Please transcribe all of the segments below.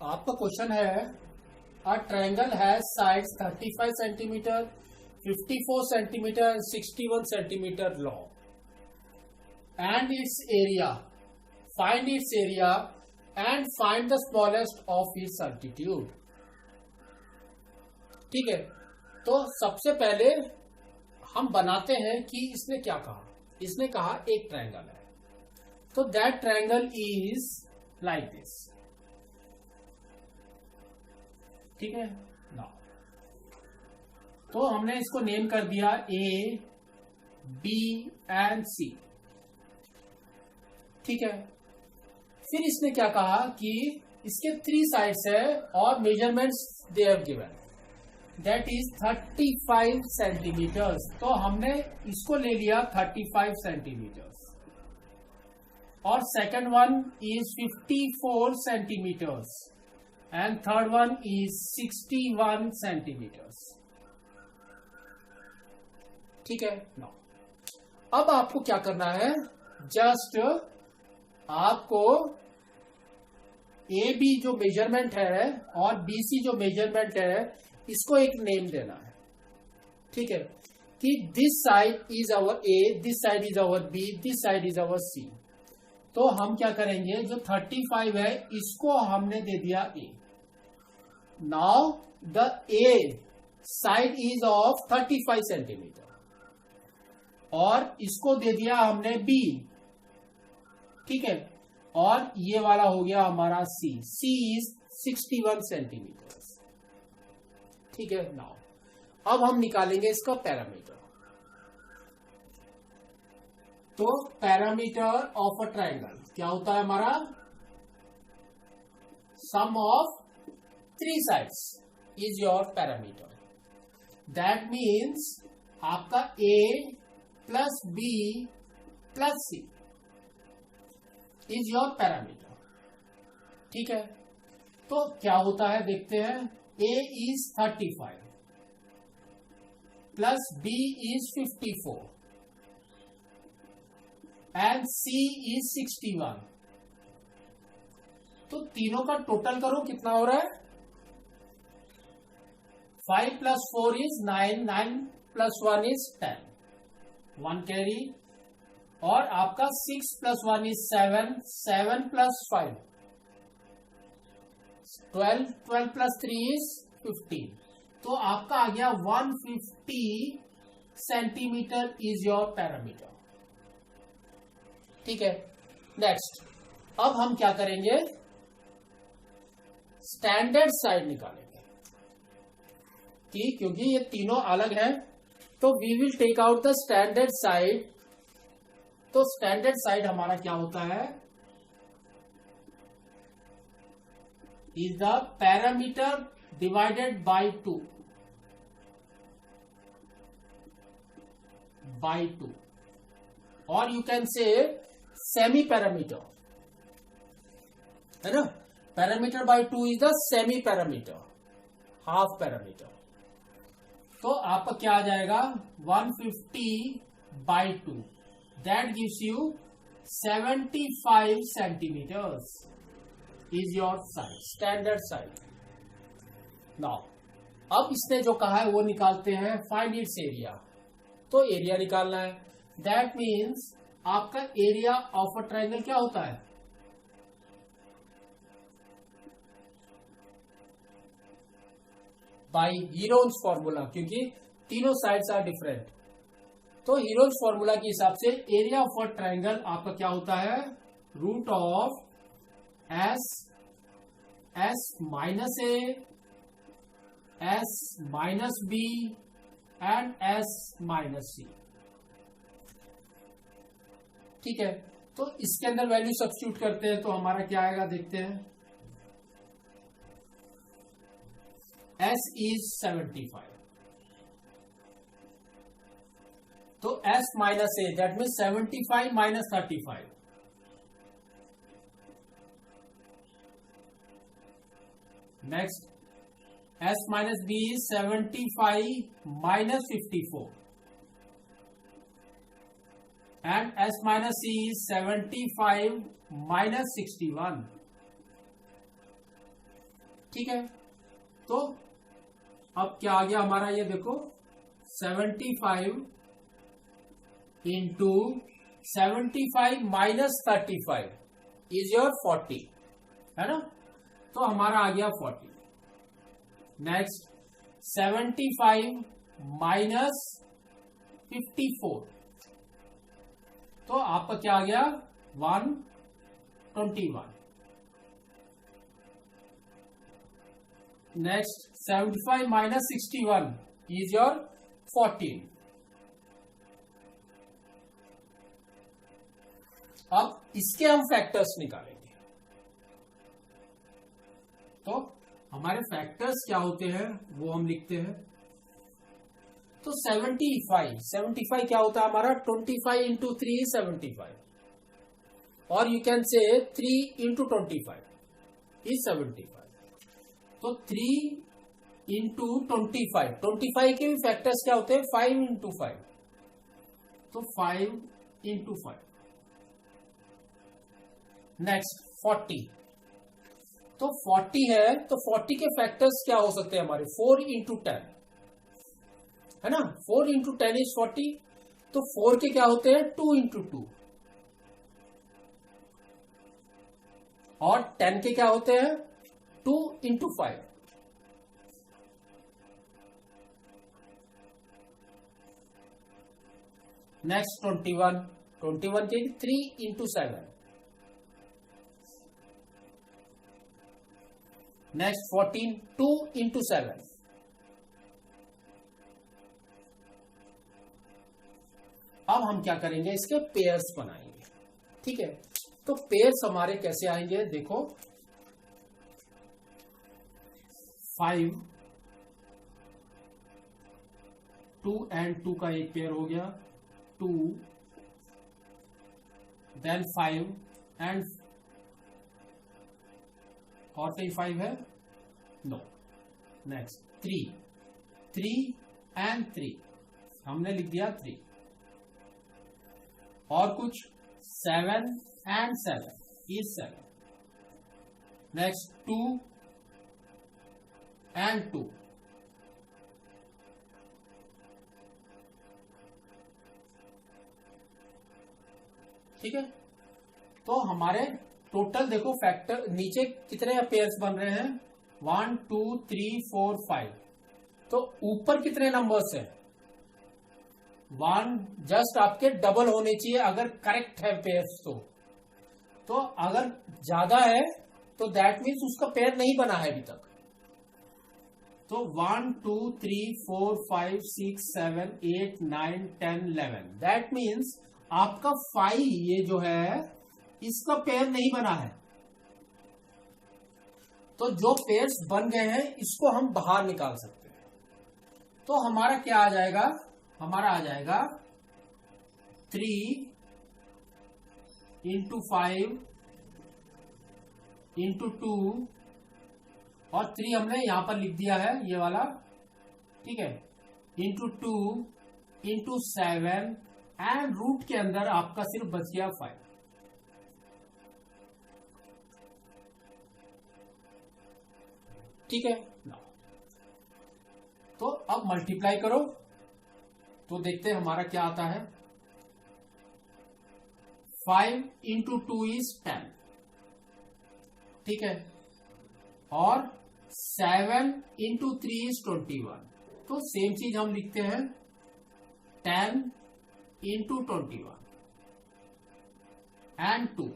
आपका क्वेश्चन है a triangle has sides 35 centimetre 54 centimetre 61 centimetre long and it's area find its area and find the smallest of its altitude. ठीक है, तो सबसे पहले हम बनाते हैं कि इसने क्या कहा। इसने कहा एक ट्रायंगल है, तो that triangle is like this. ठीक है ना, तो हमने इसको नेम कर दिया ए बी एंड सी। ठीक है, फिर इसने क्या कहा कि इसके 3 साइड्स है और measurements they have given, that is 35 centimetres. तो हमने इसको ले लिया 35 सेंटीमीटर्स और second one is 54 centimetres and third one is 61 centimetres. ठीक है ना, अब आपको क्या करना है, जस्ट आपको ए बी जो मेजरमेंट है और बी सी जो मेजरमेंट है इसको एक नेम देना है। ठीक है, कि this side is our A, this side is our B, this side is our C. तो हम क्या करेंगे, जो 35 है इसको हमने दे दिया A. Now the A side is of 35 centimetre और इसको दे दिया हमने बी। ठीक है, और ये वाला हो गया हमारा सी, सी इज 61 सेंटीमीटर। ठीक है, नाउ अब हम निकालेंगे इसका पैरामीटर। तो पैरामीटर ऑफ अ ट्रायंगल क्या होता है हमारा, sum of 3 sides is your parameter. That means आपका A plus B plus C is your parameter. ठीक है, तो क्या होता है देखते हैं, A is 35 plus B is 54 and C is 61। तो तीनों का टोटल करो कितना हो रहा है, 5 plus 4 is 9, 9 plus 1 is 10, 1 carry, और आपका 6 plus 1 is 7, 7 plus 5 12, 12 plus 3 is 15। तो आपका आ गया 150 सेंटीमीटर इज योर पैरामीटर। ठीक है, नेक्स्ट अब हम क्या करेंगे, स्टैंडर्ड साइड निकालेंगे कि क्योंकि ये तीनों अलग हैं तो we will take out the standard side. तो स्टैंडर्ड साइड हमारा क्या होता है, is the parameter divided by 2 or you can say semi parameter, है ना। parameter by 2 is the semi parameter, half parameter। तो आपका क्या आ जाएगा 150 by 2, that gives you 75 centimeters is your size, standard size। now अब इसने जो कहा है वो निकालते हैं, फाइंड इट्स एरिया। तो एरिया निकालना है, दैट मीन्स आपका एरिया ऑफ अ ट्रायंगल क्या होता है, बाय हीरोन्स फॉर्मूला, क्योंकि तीनों साइड्स आर डिफरेंट। तो हीरोन्स फॉर्मूला के हिसाब से एरिया ऑफ अ ट्रायंगल आपका क्या होता है, root of S minus A, S minus B and S minus C। ठीक है, तो इसके अंदर वैल्यू सब्स्टिट्यूट करते हैं तो हमारा क्या आएगा देखते हैं, S is 75, तो S minus A that means 75 minus 35, next S minus B is 75 minus 54 and S minus C is 75 minus 61। ठीक है, तो अब क्या आ गया हमारा, ये देखो 75 इंटू 75 माइनस 35 इज योर 40, है ना, तो हमारा आ गया 40। नेक्स्ट 75 माइनस 54, तो आपका क्या आ गया 121। Next 75 minus 61 is your 14। अब इसके हम फैक्टर्स निकालेंगे, तो हमारे फैक्टर्स क्या होते हैं वो हम लिखते हैं। तो 75 क्या होता है हमारा, 25 इंटू 3 इज 75, और you can say 3 into 25 is 75। तो 3 इंटू 25 के भी फैक्टर्स क्या होते हैं, 5 इंटू 5, तो 5 इंटू 5। नेक्स्ट 40, तो 40 है, तो 40 के फैक्टर्स क्या हो सकते हैं हमारे, 4 इंटू 10, है ना, 4 इंटू 10 इज 40, तो 4 के क्या होते हैं 2 इंटू 2, और 10 के क्या होते हैं 2 इंटू 5। नेक्स्ट 21 के 3 इंटू 7। Next 14 2 into 7। अब हम क्या करेंगे, इसके पेयर्स बनाएंगे, ठीक है। तो पेयर्स हमारे कैसे आएंगे, देखो 5 2 एंड 2 का एक पेयर हो गया, 2 देन 5 एंड और कहीं 5 है, नो। नेक्स्ट 3 एंड 3, हमने लिख दिया 3, और कुछ 7 एंड 7 इज 7। नेक्स्ट 2 एंड 2, ठीक है। तो हमारे टोटल देखो फैक्टर नीचे कितने पेयर्स बन रहे हैं, 1 2 3 4 5, तो ऊपर कितने नंबर्स है, 1 जस्ट आपके डबल होने चाहिए अगर करेक्ट है पेयर्स। तो अगर ज्यादा है तो दैट मीन्स उसका पेयर नहीं बना है अभी तक। तो 1 2 3 4 5 6 7 8 9 10 11, दैट मीन्स आपका 5 ये जो है इसका पेयर नहीं बना है। तो जो पेयर्स बन गए हैं इसको हम बाहर निकाल सकते हैं। तो हमारा क्या आ जाएगा, हमारा आ जाएगा 3 इंटू 5 इंटू 2, और 3 हमने यहां पर लिख दिया है ये वाला, ठीक है, इंटू 2 इंटू 7, एंड रूट के अंदर आपका सिर्फ बच गया 5। ठीक है ना, तो अब मल्टीप्लाई करो तो देखते हैं हमारा क्या आता है। 5 इंटू 2 इज 10, ठीक है, और 7 इंटू 3 इज 21, तो सेम चीज हम लिखते हैं 10 इंटू 21 एंड 2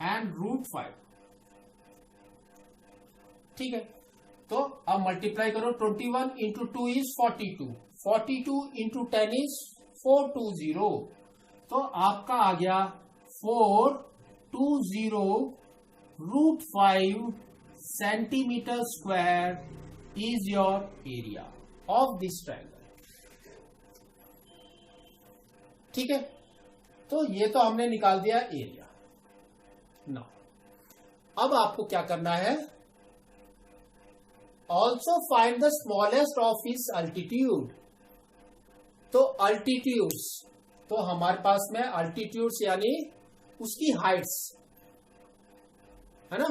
एंड रूट 5, ठीक है। तो अब मल्टीप्लाई करो, 21 इंटू 2 इज 42, 42 इंटू 10 इज 420, तो आपका आ गया 420 root 5 centimetre square is your area of this triangle, ठीक है। तो ये तो हमने निकाल दिया एरिया। नाउ अब आपको क्या करना है, also find the smallest of his altitude. तो अल्टीट्यूड्स, तो हमारे पास में अल्टीट्यूड्स यानी उसकी हाइट्स, है ना।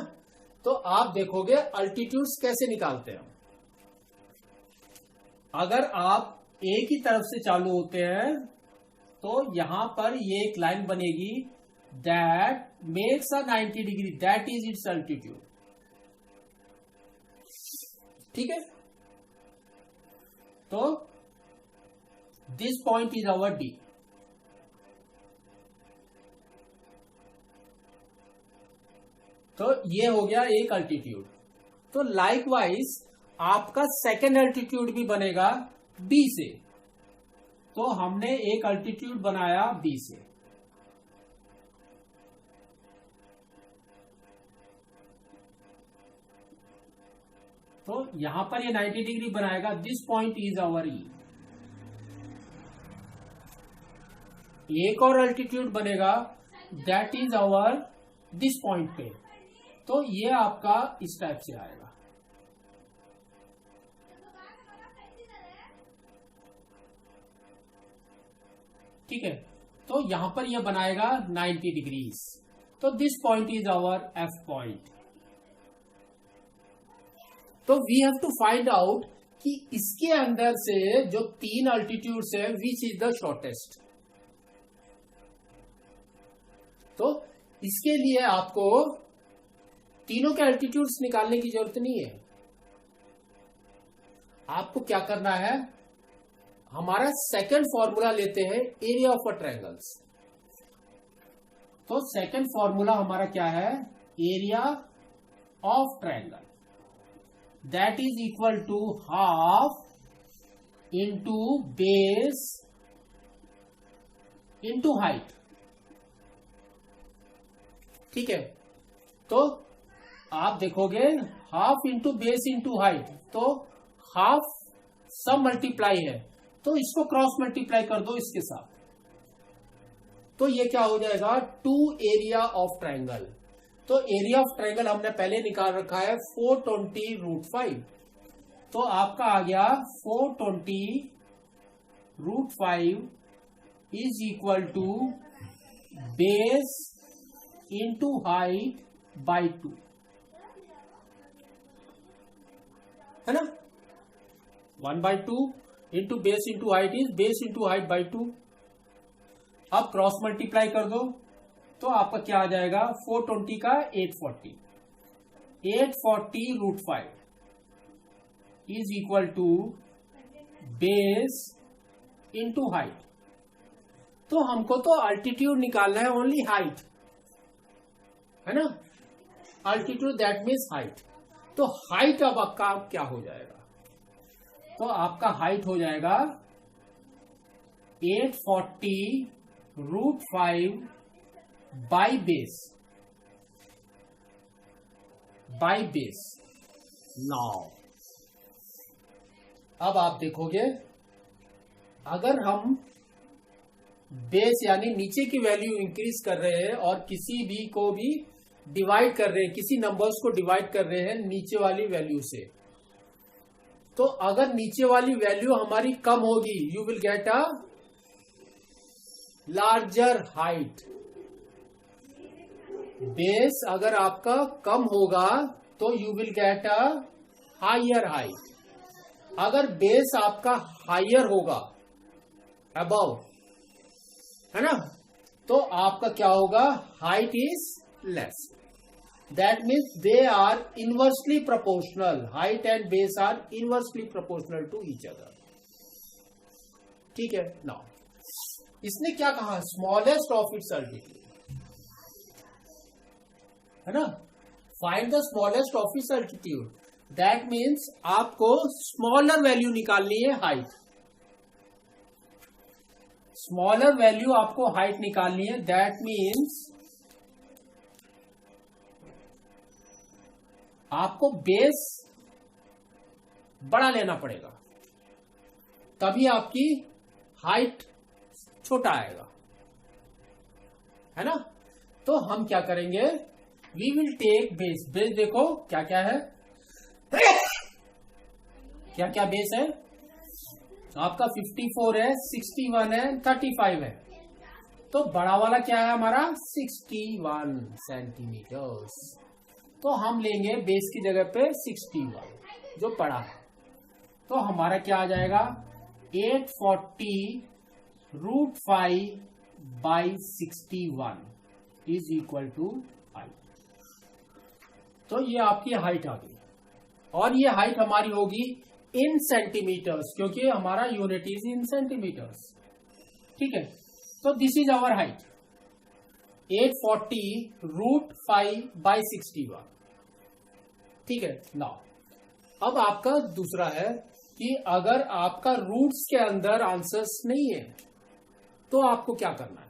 तो आप देखोगे अल्टीट्यूड्स कैसे निकालते हैं। अगर आप ए की तरफ से चालू होते हैं तो यहां पर ये एक लाइन बनेगी that makes a 90 degree, that is its altitude. ठीक है, तो this point is our D. तो ये हो गया एक अल्टीट्यूड। तो लाइकवाइज आपका सेकेंड अल्टीट्यूड भी बनेगा बी से। तो हमने एक अल्टीट्यूड बनाया बी से। तो यहां पर ये 90 डिग्री बनाएगा। This point is our E. एक और अल्टीट्यूड बनेगा that is our this point पे। तो ये आपका इस टाइप से आएगा। ठीक है, तो यहां पर ये बनाएगा 90 डिग्रीज। तो this point is our F point. तो we have to find out कि इसके अंदर से जो तीन अल्टीट्यूड्स है विच इज द शॉर्टेस्ट। तो इसके लिए आपको तीनों के अल्टीट्यूड्स निकालने की जरूरत नहीं है। आपको क्या करना है, हमारा सेकंड फॉर्मूला लेते हैं एरिया ऑफ अ ट्रायंगल्स। तो सेकंड फॉर्मूला हमारा क्या है, area of triangle that is equal to half into base into height. ठीक है, तो आप देखोगे half into base into height, तो हाफ सब मल्टीप्लाई है, तो इसको क्रॉस मल्टीप्लाई कर दो इसके साथ। तो ये क्या हो जाएगा, 2 एरिया ऑफ ट्रायंगल। तो एरिया ऑफ ट्रायंगल हमने पहले निकाल रखा है 420√5। तो आपका आ गया 420√5 is equal to base into height by 2, है ना। 1/2 into base into height is base into height by 2। अब क्रॉस मल्टीप्लाई कर दो तो आपका क्या आ जाएगा, 420 का 840, 840√5 is equal to base into height. तो हमको तो अल्टीट्यूड निकालना है, ओनली हाइट, है ना। Altitude that means height. तो हाइट अब आपका क्या हो जाएगा, तो आपका हाइट हो जाएगा 840√5 बाई बेस। नाउ अब आप देखोगे अगर हम बेस यानी नीचे की वैल्यू इंक्रीज कर रहे हैं और किसी भी को भी डिवाइड कर रहे हैं, किसी नंबर्स को डिवाइड कर रहे हैं नीचे वाली वैल्यू से, तो अगर नीचे वाली वैल्यू हमारी कम होगी you will get a larger height. Base अगर आपका कम होगा तो you will get a higher height. अगर बेस आपका हायर होगा अबव, है ना, तो आपका क्या होगा, height is less. That means they are inversely proportional, height and base are inversely proportional to each other. ठीक है, नाउ इसने क्या कहा, स्मॉलेस्ट ऑफ इट्स अल्टीट्यूड, है ना। Find the smallest of its altitude, that means आपको smaller value निकालनी है हाइट। स्मॉलर वैल्यू आपको हाइट निकालनी है, दैट मीन्स आपको बेस बड़ा लेना पड़ेगा, तभी आपकी हाइट छोटा आएगा, है ना। तो हम क्या करेंगे, we will take base. Base देखो क्या क्या है, क्या क्या बेस है आपका, 54 है, 61 है, 35 है। तो बड़ा वाला क्या है हमारा, 61 सेंटीमीटर्स। तो हम लेंगे बेस की जगह पे 61 जो पड़ा है, तो हमारा क्या आ जाएगा 840√5/61 इज इक्वल टू 5। तो ये आपकी हाइट आ गई, और ये हाइट हमारी होगी इन सेंटीमीटर्स, क्योंकि हमारा यूनिट इज इन सेंटीमीटर्स। ठीक है, तो दिस इज आवर हाइट 840√5/61। ठीक है, नाउ अब आपका दूसरा है कि अगर आपका रूट्स के अंदर आंसर्स नहीं है तो आपको क्या करना है।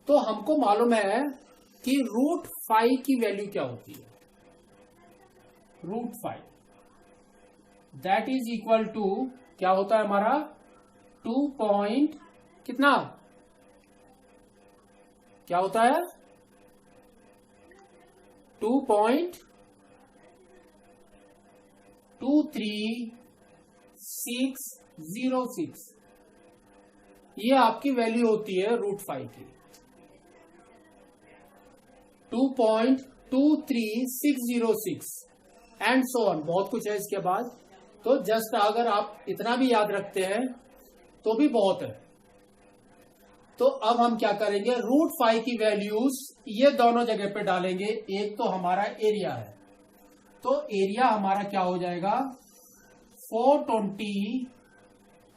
तो हमको मालूम है कि √5 की वैल्यू क्या होती है। √5 दैट इज इक्वल टू क्या होता है हमारा 2 पॉइंट कितना, क्या होता है 2.23606। ये आपकी वैल्यू होती है √5 की, 2.23606 एंड सो ऑन, बहुत कुछ है इसके बाद। तो जस्ट अगर आप इतना भी याद रखते हैं तो भी बहुत है। तो अब हम क्या करेंगे, √5 की वैल्यूज ये दोनों जगह पे डालेंगे। एक तो हमारा एरिया है, तो एरिया हमारा क्या हो जाएगा 420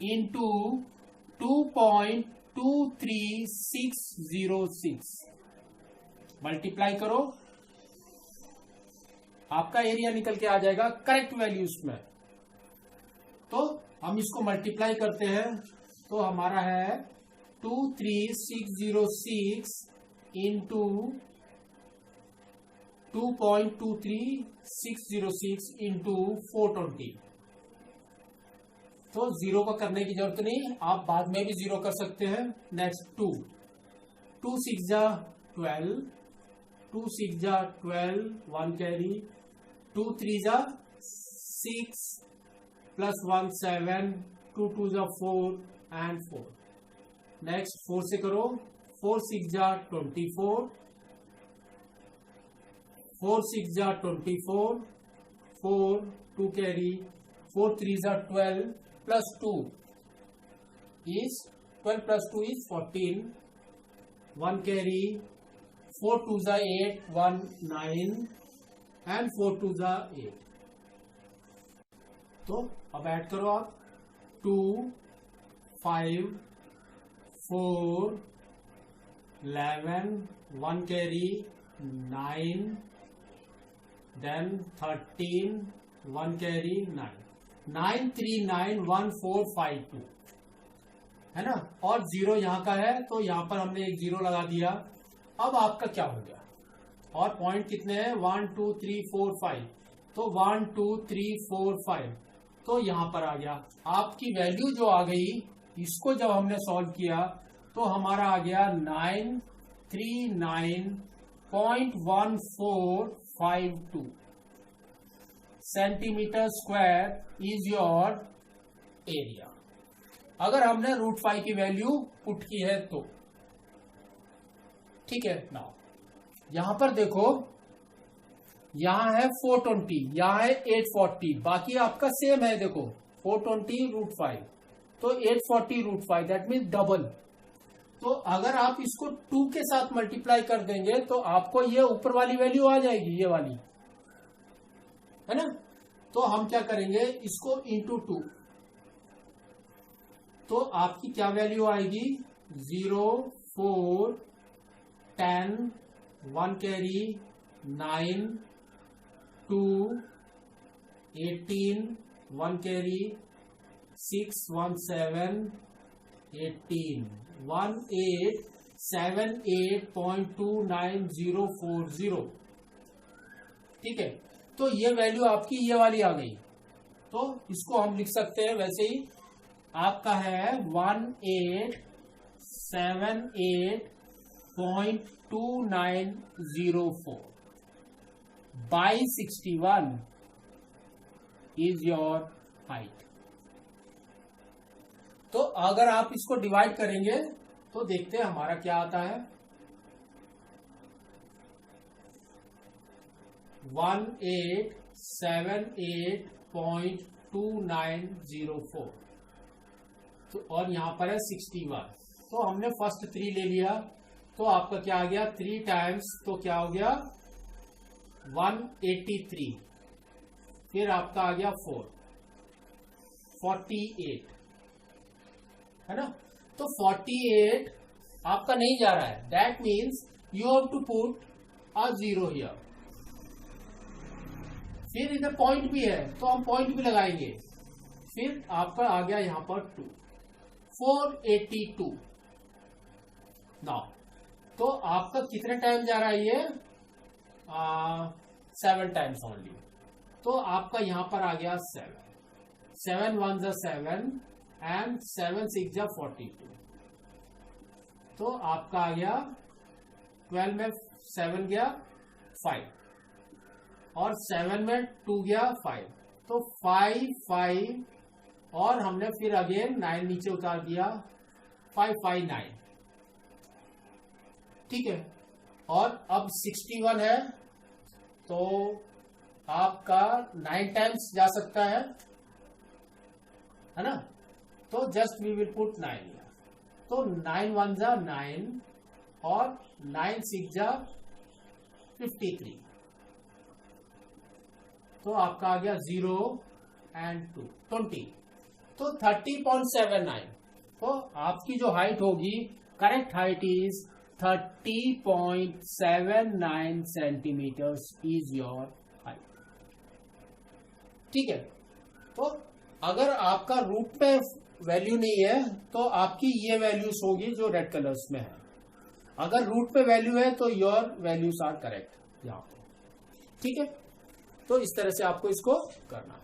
इंटू 2.23606 मल्टीप्लाई करो, आपका एरिया निकल के आ जाएगा करेक्ट वैल्यूज में। तो हम इसको मल्टीप्लाई करते हैं, तो हमारा है 23606 इंटू 2.23606 इंटू 420। तो जीरो को करने की जरूरत नहीं, आप बाद में भी जीरो कर सकते हैं। नेक्स्ट 2 6 जा 12, 2 6 जा 12, 1 कैरी, 2 3 जा 6 प्लस 1 7, 2 2 जा 4 एंड 4। नेक्स्ट 4 से करो, 4 6 जा 24, 4 6 जा 24, 4 2 कैरी, 4 3 जा 12 plus 2 is 12 plus 2 is 14, 1 carry, 4 2 जा 8, 1 9 and 4 2 जा 8। तो अब ऐड करो आप 2 5 4 11, 1 carry 9, then 13, 1 carry 9, 9 3 9 1 4 5 2 है ना। और जीरो यहां का है तो यहां पर हमने एक जीरो लगा दिया। अब आपका क्या हो गया, और पॉइंट कितने हैं 1 2 3 4 5, तो 1 2 3 4 5, तो यहां पर आ गया आपकी वैल्यू जो आ गई। इसको जब हमने सॉल्व किया तो हमारा आ गया 939.1452 centimetre square is your area. अगर हमने √5 की वैल्यू पुट की है तो ठीक है। नाउ यहां पर देखो, यहां है 420, यहां है 840, बाकी आपका सेम है। देखो 420 √5, तो 840 √5 दैट मीन्स डबल। तो अगर आप इसको 2 के साथ मल्टीप्लाई कर देंगे तो आपको ये ऊपर वाली वैल्यू आ जाएगी, ये वाली है ना। तो हम क्या करेंगे, इसको इंटू 2, तो आपकी क्या वैल्यू आएगी 0 4 10, 1 कैरी 9 2 18, 1 कैरी 6 1 7 18, 1878.29040। ठीक है, तो ये वैल्यू आपकी ये वाली आ गई। तो इसको हम लिख सकते हैं वैसे ही, आपका है 1878.2904/61 इज योर हाइट। तो अगर आप इसको डिवाइड करेंगे तो देखते हैं हमारा क्या आता है। 1878.2904। तो और यहां पर है 61। तो हमने फर्स्ट 3 ले लिया, तो आपका क्या आ गया 3 टाइम्स, तो क्या हो गया 183। फिर आपका आ गया 48 है ना। तो 48 आपका नहीं जा रहा है, that means you have to put a 0 here. फिर इधर पॉइंट भी है तो हम पॉइंट भी लगाएंगे। फिर आपका आ गया यहां पर 2, 482 नाउ। तो आपका कितने टाइम जा रहा है ये 7 टाइम्स ओनली। तो आपका यहां पर आ गया 7, 7 1 जा 7 एंड 7 6 जा 42। तो आपका आ गया 12 में 7 गया 5 और 7 में 2 गया 5, तो 5 5 और हमने फिर अगेन 9 नीचे उतार दिया, 5 5 9। ठीक है। और अब 61 है तो आपका 9 टाइम्स जा सकता है ना। तो जस्ट वी विल पुट 9। तो 9 1 जा 9 और 9 6 जा 53। तो आपका आ गया 0 एंड 2 20। तो 30.79। तो आपकी जो हाइट होगी, correct height is 30.79 centimetres is your height. ठीक है। तो अगर आपका रूट में वैल्यू नहीं है तो आपकी ये वैल्यूज होगी जो रेड कलर्स में है। अगर रूट पे वैल्यू है तो योर वैल्यूज आर करेक्ट यहां पर। ठीक है। तो इस तरह से आपको इसको करना है।